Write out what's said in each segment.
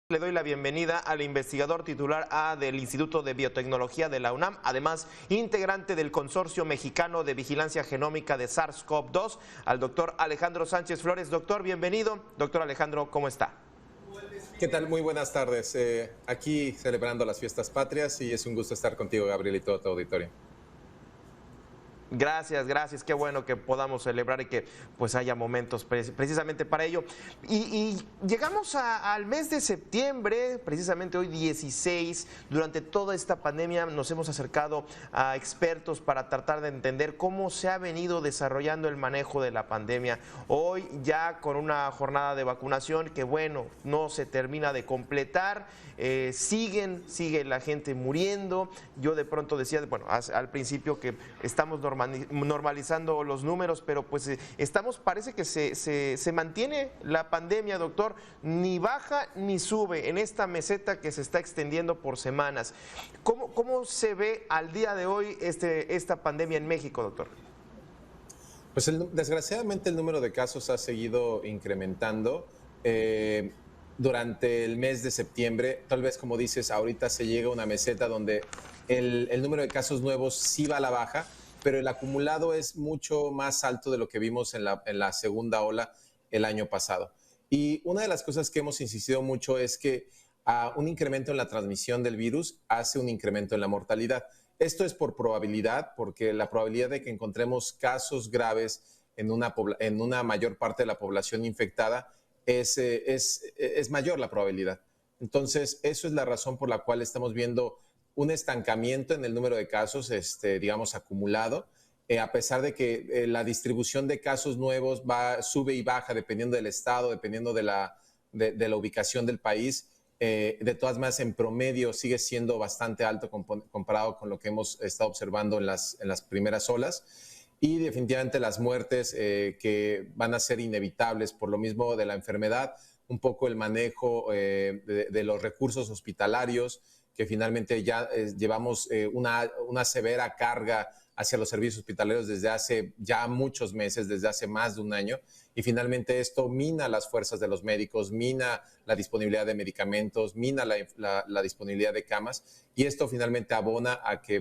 Le doy la bienvenida al investigador titular A del Instituto de Biotecnología de la UNAM, además integrante del Consorcio Mexicano de Vigilancia Genómica de SARS-CoV-2, al doctor Alejandro Sánchez Flores. Doctor, bienvenido. Doctor Alejandro, ¿cómo está? ¿Qué tal? Muy buenas tardes. Aquí celebrando las fiestas patrias y es un gusto estar contigo, Gabriel, y todo tu auditorio. Gracias, gracias. Qué bueno que podamos celebrar y que pues haya momentos precisamente para ello. Y llegamos al mes de septiembre, precisamente hoy 16. Durante toda esta pandemia nos hemos acercado a expertos para tratar de entender cómo se ha venido desarrollando el manejo de la pandemia. Hoy ya con una jornada de vacunación que bueno, no se termina de completar. Sigue la gente muriendo. Yo de pronto decía, bueno, al principio que estamos normalizando los números, pero pues parece que se mantiene la pandemia, doctor, ni baja ni sube en esta meseta que se está extendiendo por semanas. ¿Cómo se ve al día de hoy esta pandemia en México, doctor? Pues desgraciadamente el número de casos ha seguido incrementando. Durante el mes de septiembre, tal vez como dices, ahorita se llega a una meseta donde el número de casos nuevos sí va a la baja, pero el acumulado es mucho más alto de lo que vimos en la segunda ola el año pasado. Y una de las cosas que hemos insistido mucho es que un incremento en la transmisión del virus hace un incremento en la mortalidad. Esto es por probabilidad, porque la probabilidad de que encontremos casos graves en una mayor parte de la población infectada es mayor la probabilidad. Entonces, eso es la razón por la cual estamos viendo un estancamiento en el número de casos, digamos, acumulado, a pesar de que la distribución de casos nuevos sube y baja dependiendo del estado, dependiendo de la ubicación del país. De todas maneras, en promedio sigue siendo bastante alto comparado con lo que hemos estado observando en las primeras olas. Y definitivamente las muertes que van a ser inevitables por lo mismo de la enfermedad, un poco el manejo de los recursos hospitalarios, que finalmente ya llevamos una severa carga hacia los servicios hospitalarios desde hace ya muchos meses, desde hace más de un año, y finalmente esto mina las fuerzas de los médicos, mina la disponibilidad de medicamentos, mina la disponibilidad de camas, y esto finalmente abona a que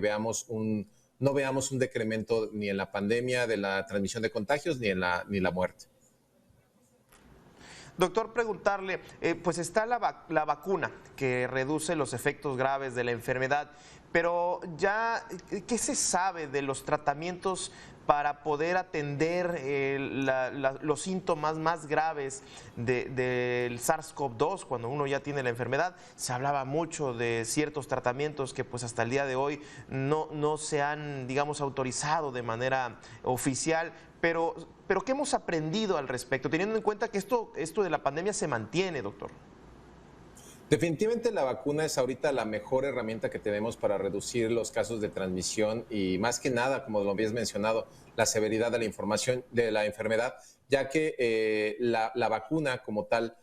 no veamos un decremento ni en la pandemia de la transmisión de contagios ni la muerte. Doctor, preguntarle, pues está la vacuna que reduce los efectos graves de la enfermedad, pero ya, ¿qué se sabe de los tratamientos para poder atender los síntomas más graves del SARS-CoV-2 cuando uno ya tiene la enfermedad? Se hablaba mucho de ciertos tratamientos que pues hasta el día de hoy no se han, digamos, autorizado de manera oficial, pero ¿qué hemos aprendido al respecto, teniendo en cuenta que esto de la pandemia se mantiene, doctor? Definitivamente la vacuna es ahorita la mejor herramienta que tenemos para reducir los casos de transmisión y más que nada, como lo habías mencionado, la severidad de la enfermedad, ya que la vacuna como tal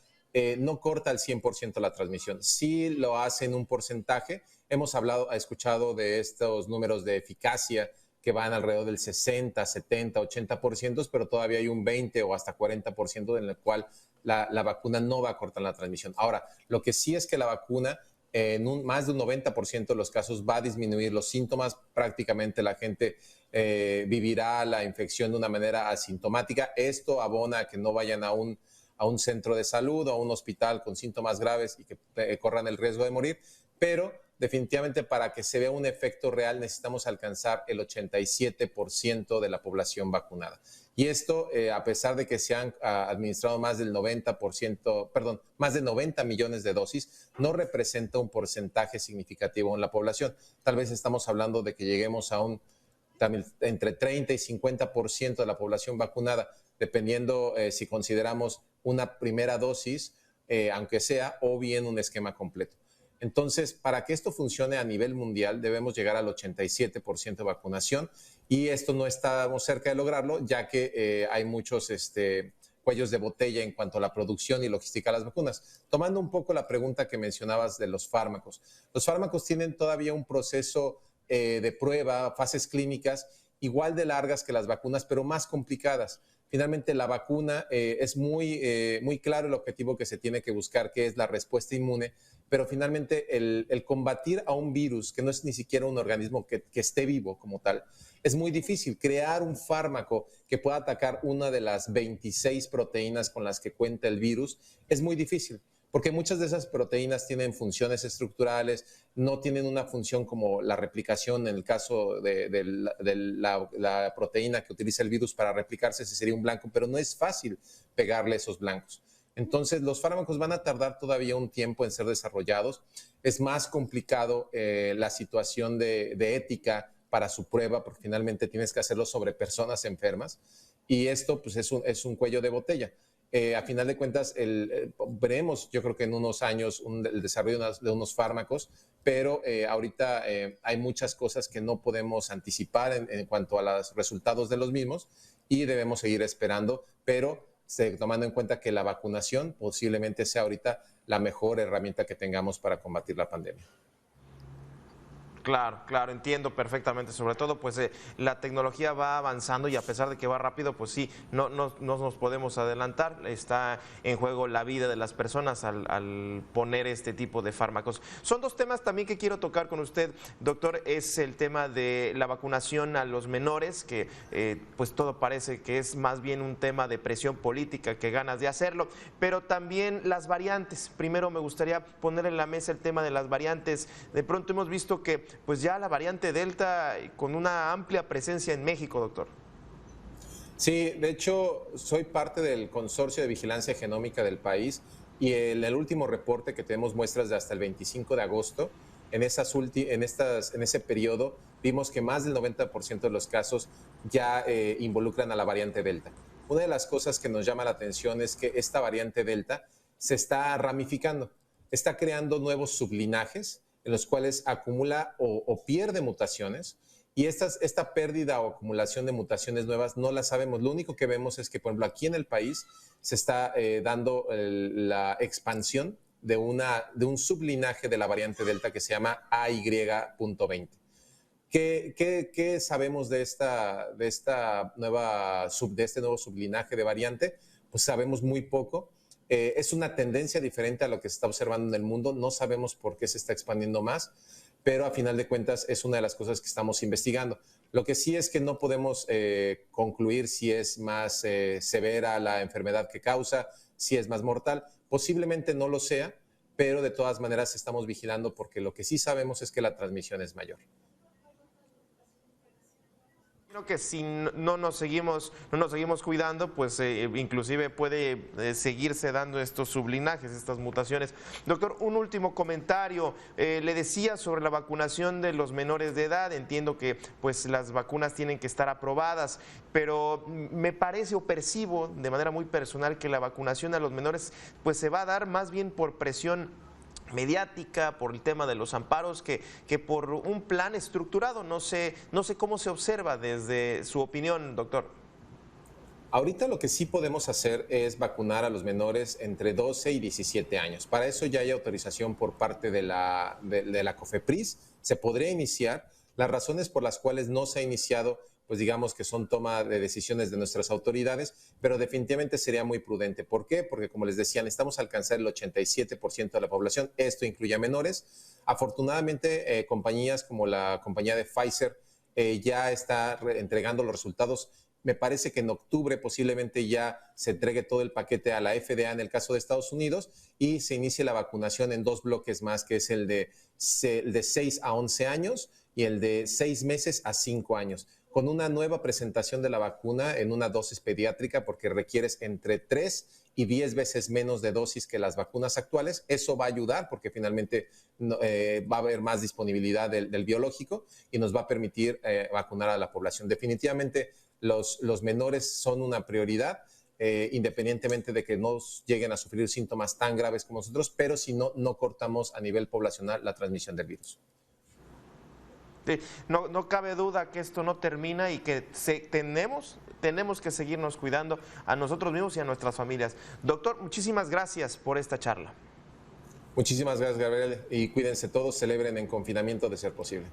no corta al 100% la transmisión. Sí lo hace en un porcentaje. Hemos escuchado de estos números de eficacia que van alrededor del 60, 70, 80%, pero todavía hay un 20 o hasta 40% en el cual la vacuna no va a cortar la transmisión. Ahora, lo que sí es que la vacuna en más de un 90% de los casos va a disminuir los síntomas. Prácticamente la gente vivirá la infección de una manera asintomática. Esto abona a que no vayan a un centro de salud o a un hospital con síntomas graves y que corran el riesgo de morir, pero definitivamente para que se vea un efecto real necesitamos alcanzar el 87% de la población vacunada. Y esto, a pesar de que se han administrado más del 90%, perdón, más de 90 millones de dosis, no representa un porcentaje significativo en la población. Tal vez estamos hablando de que lleguemos a entre 30 y 50% de la población vacunada, dependiendo si consideramos una primera dosis, aunque sea, o bien un esquema completo. Entonces, para que esto funcione a nivel mundial, debemos llegar al 87% de vacunación y esto no estamos cerca de lograrlo, ya que hay muchos cuellos de botella en cuanto a la producción y logística de las vacunas. Tomando un poco la pregunta que mencionabas de los fármacos. Los fármacos tienen todavía un proceso de prueba, fases clínicas, igual de largas que las vacunas, pero más complicadas. finalmente la vacuna es muy claro el objetivo que se tiene que buscar, que es la respuesta inmune, pero finalmente el combatir a un virus que no es ni siquiera un organismo que esté vivo como tal, es muy difícil. Crear un fármaco que pueda atacar una de las 26 proteínas con las que cuenta el virus es muy difícil, porque muchas de esas proteínas tienen funciones estructurales, no tienen una función como la replicación. En el caso de la proteína que utiliza el virus para replicarse, ese sería un blanco, pero no es fácil pegarle esos blancos. Entonces, los fármacos van a tardar todavía un tiempo en ser desarrollados. Es más complicado la situación de ética para su prueba, porque finalmente tienes que hacerlo sobre personas enfermas, y esto pues es un cuello de botella. A final de cuentas, veremos, yo creo que en unos años, el desarrollo de unos fármacos, pero ahorita hay muchas cosas que no podemos anticipar en cuanto a los resultados de los mismos, y debemos seguir esperando, pero tomando en cuenta que la vacunación posiblemente sea ahorita la mejor herramienta que tengamos para combatir la pandemia. Claro, claro, entiendo perfectamente. Sobre todo, pues la tecnología va avanzando y a pesar de que va rápido, pues sí, no nos podemos adelantar. Está en juego la vida de las personas al poner este tipo de fármacos. Son dos temas también que quiero tocar con usted, doctor. Es el tema de la vacunación a los menores, que pues todo parece que es más bien un tema de presión política que ganas de hacerlo, pero también las variantes. Primero me gustaría poner en la mesa el tema de las variantes. De pronto hemos visto que pues ya la variante Delta con una amplia presencia en México, doctor. Sí, de hecho, soy parte del consorcio de vigilancia genómica del país, y en el último reporte que tenemos muestras de hasta el 25 de agosto, en ese periodo vimos que más del 90% de los casos ya involucran a la variante Delta. Una de las cosas que nos llama la atención es que esta variante Delta se está ramificando, está creando nuevos sublinajes en los cuales acumula o pierde mutaciones, y esta pérdida o acumulación de mutaciones nuevas no la sabemos. Lo único que vemos es que, por ejemplo, aquí en el país se está dando la expansión de un sublinaje de la variante Delta que se llama AY.20. ¿Qué sabemos de este nuevo sublinaje de variante? Pues sabemos muy poco. Es una tendencia diferente a lo que se está observando en el mundo. No sabemos por qué se está expandiendo más, pero a final de cuentas es una de las cosas que estamos investigando. Lo que sí es que no podemos concluir si es más severa la enfermedad que causa, si es más mortal. Posiblemente no lo sea, pero de todas maneras estamos vigilando, porque lo que sí sabemos es que la transmisión es mayor. Creo que si no nos seguimos cuidando, pues inclusive puede seguirse dando estos sublinajes, estas mutaciones. Doctor, un último comentario. Le decía sobre la vacunación de los menores de edad. Entiendo que pues las vacunas tienen que estar aprobadas, pero me parece o percibo de manera muy personal que la vacunación a los menores pues se va a dar más bien por presión mediática, por el tema de los amparos, que por un plan estructurado. No sé cómo se observa desde su opinión, doctor. Ahorita lo que sí podemos hacer es vacunar a los menores entre 12 y 17 años. Para eso ya hay autorización por parte de la COFEPRIS. Se podría iniciar. Las razones por las cuales no se ha iniciado, pues digamos que son toma de decisiones de nuestras autoridades, pero definitivamente sería muy prudente. ¿Por qué? Porque, como les decía, necesitamos alcanzar el 87% de la población. Esto incluye a menores. Afortunadamente, compañías como la compañía de Pfizer ya está entregando los resultados. Me parece que en octubre posiblemente ya se entregue todo el paquete a la FDA en el caso de Estados Unidos, y se inicie la vacunación en 2 bloques más, que es el de 6 a 11 años y el de 6 meses a 5 años, con una nueva presentación de la vacuna en una dosis pediátrica, porque requieres entre 3 y 10 veces menos de dosis que las vacunas actuales. Eso va a ayudar porque finalmente va a haber más disponibilidad del biológico y nos va a permitir vacunar a la población. Definitivamente los menores son una prioridad, independientemente de que no lleguen a sufrir síntomas tan graves como nosotros, pero si no cortamos a nivel poblacional la transmisión del virus. Sí, no cabe duda que esto no termina y que tenemos que seguirnos cuidando a nosotros mismos y a nuestras familias. Doctor, muchísimas gracias por esta charla. Muchísimas gracias, Gabriel, y cuídense todos, celebren en confinamiento de ser posible.